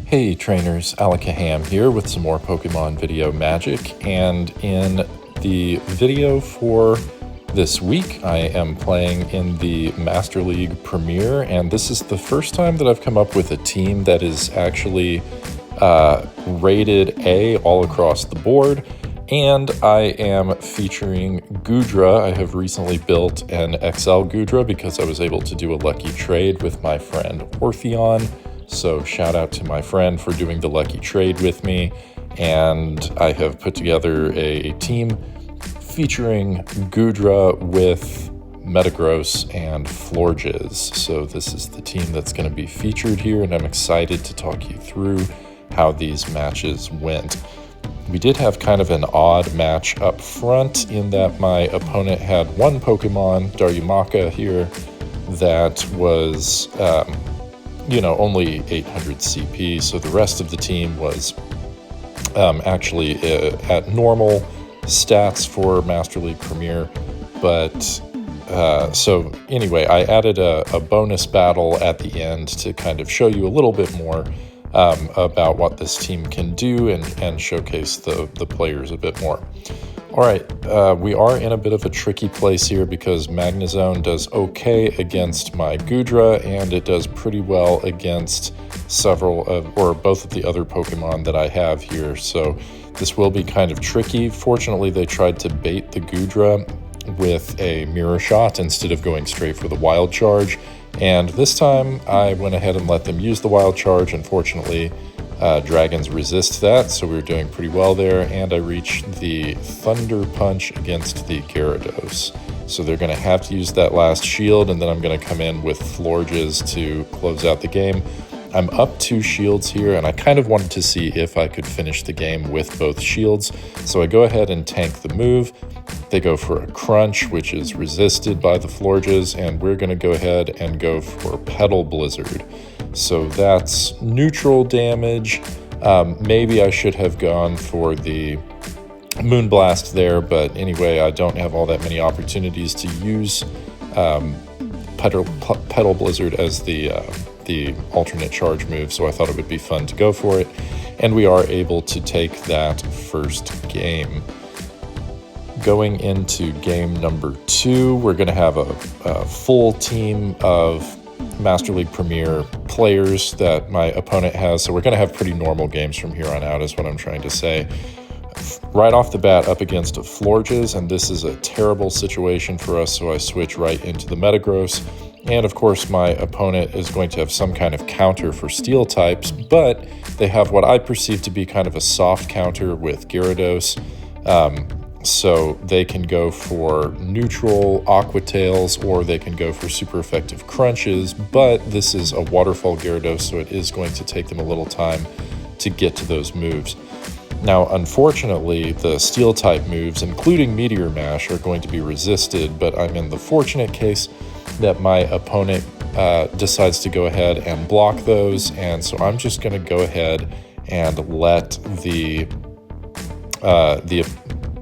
Hey trainers, Alakaham here with some more Pokemon video magic, and in the video for this week I am playing in the Master League Premier, and this is the first time that I've come up with a team that is actually rated A all across the board, and I am featuring Goodra. I have recently built an XL Goodra because I was able to do a lucky trade with my friend Orpheon. So shout out to my friend for doing the lucky trade with me, and I have put together a team featuring Goodra with Metagross and Florges. So this is the team that's going to be featured here, and I'm excited to talk you through how these matches went. We did have kind of an odd match up front in that my opponent had one Pokemon, Darumaka here, that was only 800 CP, so the rest of the team was actually at normal stats for Master League Premier. But so anyway, I added a bonus battle at the end to kind of show you a little bit more about what this team can do and showcase the players a bit more. All right, we are in a bit of a tricky place here because Magnezone does okay against my Goodra, and it does pretty well against several or both of the other Pokemon that I have here. So this will be kind of tricky. Fortunately, they tried to bait the Goodra with a Mirror Shot instead of going straight for the Wild Charge. And this time I went ahead and let them use the Wild Charge. Unfortunately, dragons resist that, so we were doing pretty well there, and I reached the Thunder Punch against the Gyarados. So they're going to have to use that last shield, and then I'm going to come in with Florges to close out the game. I'm up 2 shields here, and I kind of wanted to see if I could finish the game with both shields. So I go ahead and tank the move. They go for a Crunch, which is resisted by the Florges, and we're going to go ahead and go for Petal Blizzard. So that's neutral damage. Maybe I should have gone for the Moonblast there, but anyway, I don't have all that many opportunities to use Petal Blizzard as the alternate charge move, so I thought it would be fun to go for it, and we are able to take that first game. Going into game number 2, we're going to have a full team of Master League Premier players that my opponent has, so we're going to have pretty normal games from here on out is what I'm trying to say. Right off the bat up against a Florges, and this is a terrible situation for us, so I switch right into the Metagross. And of course my opponent is going to have some kind of counter for steel types, but they have what I perceive to be kind of a soft counter with Gyarados. So they can go for neutral Aqua Tails, or they can go for super effective Crunches, but this is a Waterfall Gyarados, so it is going to take them a little time to get to those moves. Now, unfortunately, the steel type moves, including Meteor Mash, are going to be resisted, but I'm in the fortunate case that my opponent decides to go ahead and block those, and so I'm just going to go ahead and let the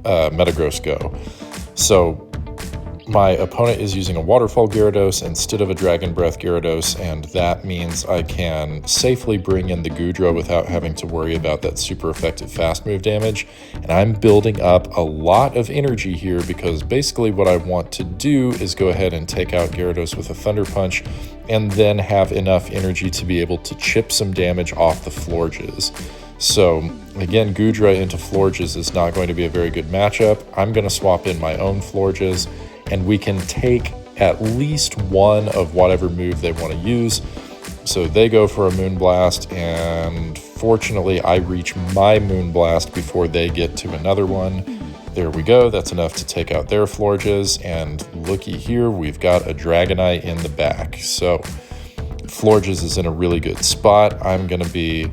Metagross go. So my opponent is using a Waterfall Gyarados instead of a Dragon Breath Gyarados, and that means I can safely bring in the Goodra without having to worry about that super effective fast move damage. And I'm building up a lot of energy here because basically what I want to do is go ahead and take out Gyarados with a Thunder Punch and then have enough energy to be able to chip some damage off the Florges. So again, Goodra into Florges is not going to be a very good matchup. I'm going to swap in my own Florges, and we can take at least one of whatever move they want to use. So they go for a Moonblast, and fortunately I reach my Moonblast before they get to another one. There we go, that's enough to take out their Florges, and looky here, we've got a Dragonite in the back. So Florges is in a really good spot. I'm going to be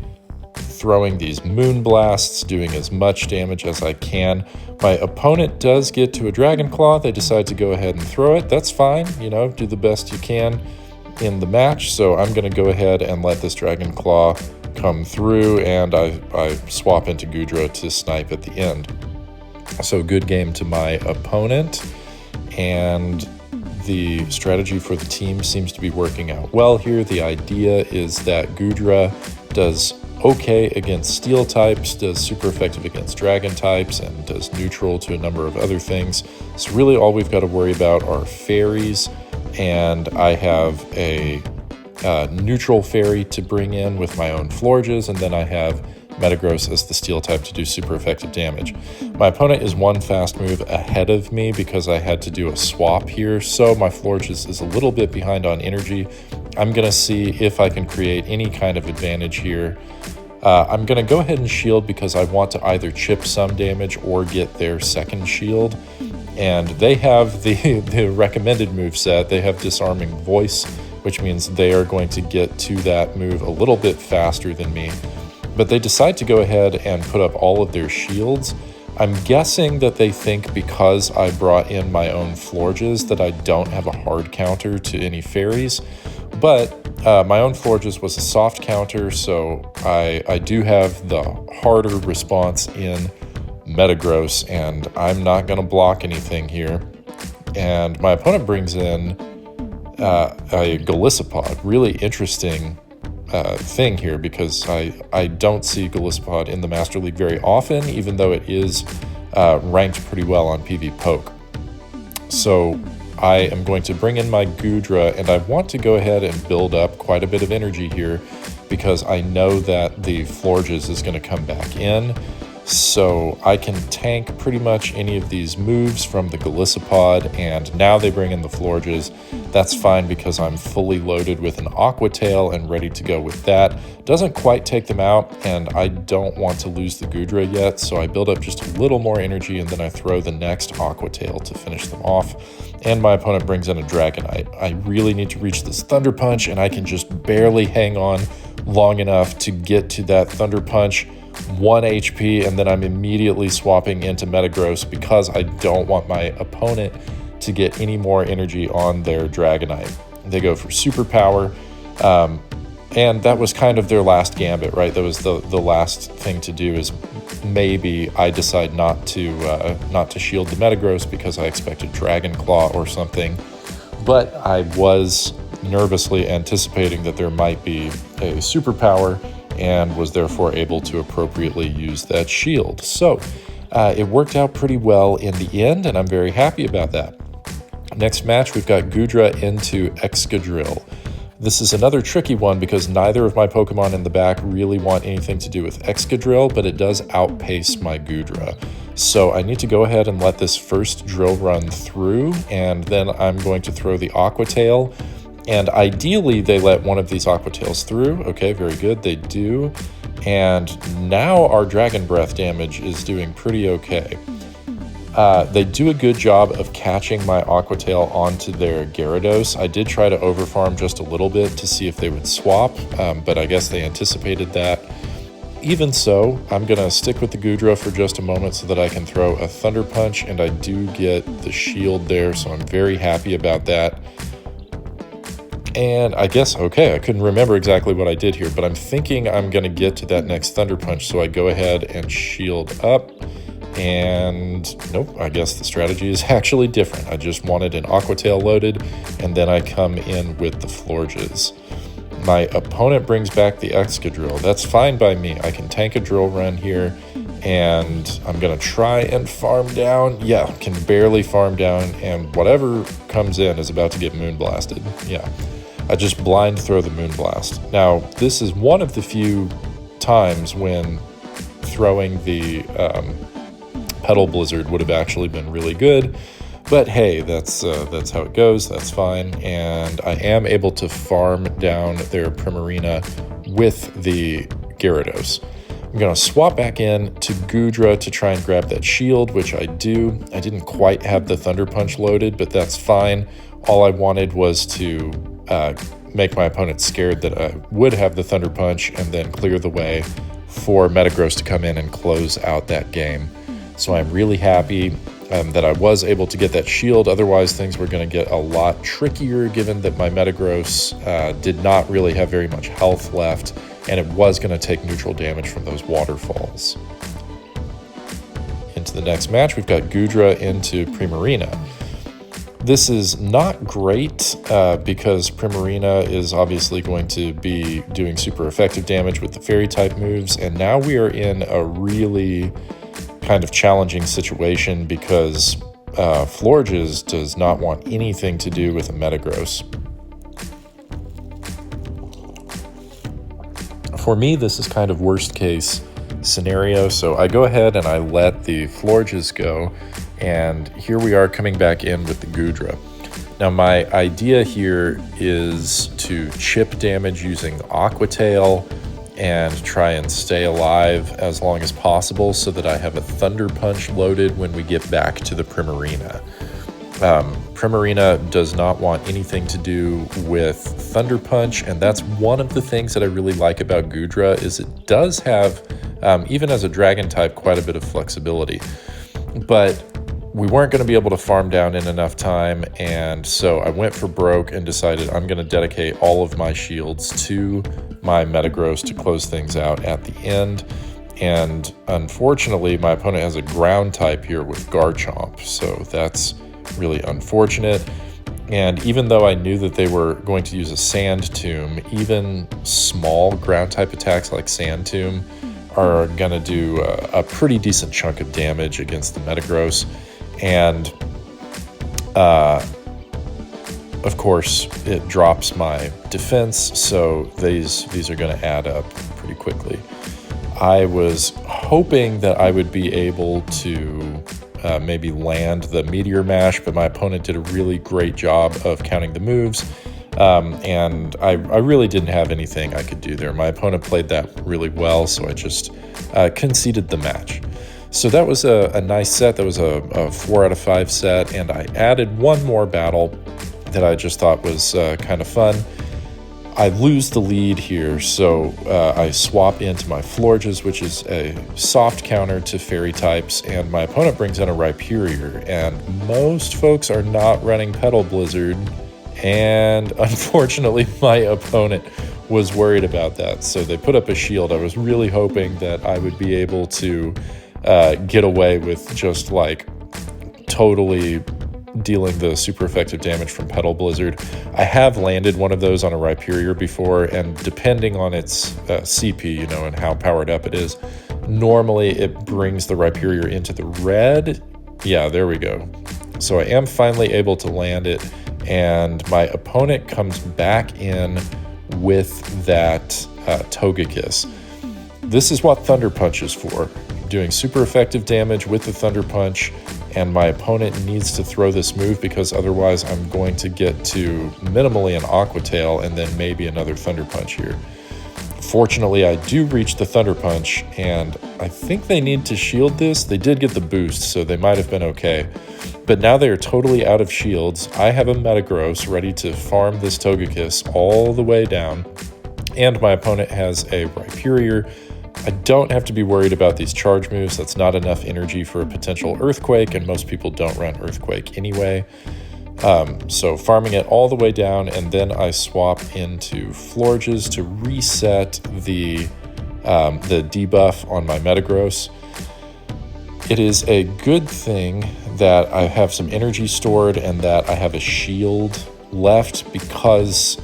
throwing these Moonblasts, doing as much damage as I can. My opponent does get to a Dragon Claw. They decide to go ahead and throw it. That's fine, do the best you can in the match. So I'm going to go ahead and let this Dragon Claw come through, and I swap into Goodra to snipe at the end. So good game to my opponent, and the strategy for the team seems to be working out well here. The idea is that Goodra does okay against steel types, does super effective against dragon types, and does neutral to a number of other things. So really all we've got to worry about are fairies, and I have a neutral fairy to bring in with my own Florges, and then I have Metagross as the steel type to do super effective damage. My opponent is one fast move ahead of me because I had to do a swap here, so my Florges is a little bit behind on energy. I'm going to see if I can create any kind of advantage here. I'm going to go ahead and shield because I want to either chip some damage or get their second shield. And they have the recommended move set. They have Disarming Voice, which means they are going to get to that move a little bit faster than me. But they decide to go ahead and put up all of their shields. I'm guessing that they think because I brought in my own Florges that I don't have a hard counter to any fairies. But my own Florges was a soft counter, so I do have the harder response in Metagross, and I'm not going to block anything here. And my opponent brings in a Golisopod. Really interesting thing here because I don't see Golisopod in the Master League very often, even though it is ranked pretty well on PV Poke. So I am going to bring in my Goodra, and I want to go ahead and build up quite a bit of energy here because I know that the Florges is going to come back in. So I can tank pretty much any of these moves from the Golisopod, and now they bring in the Florges. That's fine because I'm fully loaded with an Aqua Tail and ready to go with that. Doesn't quite take them out, and I don't want to lose the Goodra yet, so I build up just a little more energy, and then I throw the next Aqua Tail to finish them off. And my opponent brings in a Dragonite. I really need to reach this Thunder Punch, and I can just barely hang on long enough to get to that Thunder Punch. 1 HP, and then I'm immediately swapping into Metagross because I don't want my opponent to get any more energy on their Dragonite. They go for superpower, and that was kind of their last gambit, right? That was the last thing to do. Is maybe I decide not to shield the Metagross because I expected Dragon Claw or something, but I was nervously anticipating that there might be a superpower, and was therefore able to appropriately use that shield. So it worked out pretty well in the end, and I'm very happy about that. Next match, we've got Goodra into Excadrill. This is another tricky one because neither of my Pokemon in the back really want anything to do with Excadrill, but it does outpace my Goodra. So I need to go ahead and let this first drill run through, and then I'm going to throw the Aqua Tail. And ideally, they let one of these Aqua Tails through. Okay, very good, they do. And now our Dragon Breath damage is doing pretty okay. They do a good job of catching my Aqua Tail onto their Gyarados. I did try to overfarm just a little bit to see if they would swap, but I guess they anticipated that. Even so, I'm going to stick with the Goodra for just a moment so that I can throw a Thunder Punch, and I do get the shield there, so I'm very happy about that. And I guess, okay, I couldn't remember exactly what I did here, but I'm thinking I'm going to get to that next Thunder Punch, so I go ahead and shield up. And nope, I guess the strategy is actually different. I just wanted an Aqua Tail loaded, and then I come in with the Florges. My opponent brings back the Excadrill. That's fine by me. I can tank a drill run here, and I'm going to try and farm down. Yeah, can barely farm down, and whatever comes in is about to get Moonblasted. Yeah. I just blind throw the Moonblast. Now, this is one of the few times when throwing the Petal Blizzard would have actually been really good, but hey, that's how it goes. That's fine, and I am able to farm down their Primarina with the Gyarados. I'm going to swap back in to Goodra to try and grab that shield, which I do. I didn't quite have the Thunder Punch loaded, but that's fine. All I wanted was to make my opponent scared that I would have the Thunder Punch and then clear the way for Metagross to come in and close out that game. So I'm really happy that I was able to get that shield. Otherwise, things were going to get a lot trickier given that my Metagross did not really have very much health left, and it was going to take neutral damage from those waterfalls. Into the next match, we've got Goodra into Primarina. This is not great because Primarina is obviously going to be doing super effective damage with the fairy type moves, and now we are in a really kind of challenging situation because Florges does not want anything to do with a Metagross. For me, this is kind of worst case scenario, so I go ahead and I let the Florges go, and here we are coming back in with the Goodra. Now my idea here is to chip damage using Aqua Tail and try and stay alive as long as possible so that I have a Thunder Punch loaded when we get back to the Primarina. Primarina does not want anything to do with Thunder Punch, and that's one of the things that I really like about Goodra is it does have, even as a dragon type, quite a bit of flexibility. But we weren't going to be able to farm down in enough time, and so I went for broke and decided I'm going to dedicate all of my shields to my Metagross to close things out at the end. And unfortunately, my opponent has a ground type here with Garchomp, so that's really unfortunate. And even though I knew that they were going to use a Sand Tomb, even small ground type attacks like Sand Tomb are going to do a pretty decent chunk of damage against the Metagross. And of course, it drops my defense, so these are going to add up pretty quickly. I was hoping that I would be able to maybe land the Meteor Mash, but my opponent did a really great job of counting the moves, and I really didn't have anything I could do there. My opponent played that really well, so I just conceded the match. So that was a nice set. That was a 4 out of 5 set, and I added one more battle that I just thought was kind of fun. I lose the lead here, so I swap into my Florges, which is a soft counter to fairy types, and my opponent brings in a Rhyperior, and most folks are not running Petal Blizzard, and unfortunately my opponent was worried about that, so they put up a shield. I was really hoping that I would be able to get away with just like totally dealing the super effective damage from Petal Blizzard. I have landed one of those on a Rhyperior before, and depending on its CP, and how powered up it is, normally it brings the Rhyperior into the red. Yeah, there we go. So I am finally able to land it, and my opponent comes back in with that Togekiss. This is what Thunder Punch is for, doing super effective damage with the Thunder Punch, and my opponent needs to throw this move because otherwise I'm going to get to minimally an Aqua Tail and then maybe another Thunder Punch here. Fortunately, I do reach the Thunder Punch, and I think they need to shield this. They did get the boost, so they might have been okay. But now they are totally out of shields. I have a Metagross ready to farm this Togekiss all the way down, and my opponent has a Rhyperior. I don't have to be worried about these charge moves. That's not enough energy for a potential Earthquake, and most people don't run Earthquake anyway. So farming it all the way down, and then I swap into Florges to reset the debuff on my Metagross. It is a good thing that I have some energy stored and that I have a shield left, because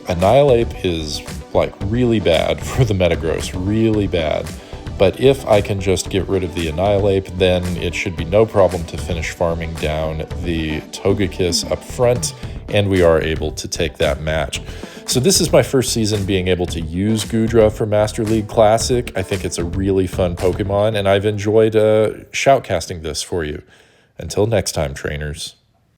Annihilate is like really bad for the Metagross, really bad. But if I can just get rid of the Annihilate, then it should be no problem to finish farming down the Togekiss up front, and we are able to take that match. So this is my first season being able to use Goodra for Master League Classic. I think it's a really fun Pokemon, and I've enjoyed shoutcasting this for you. Until next time, trainers.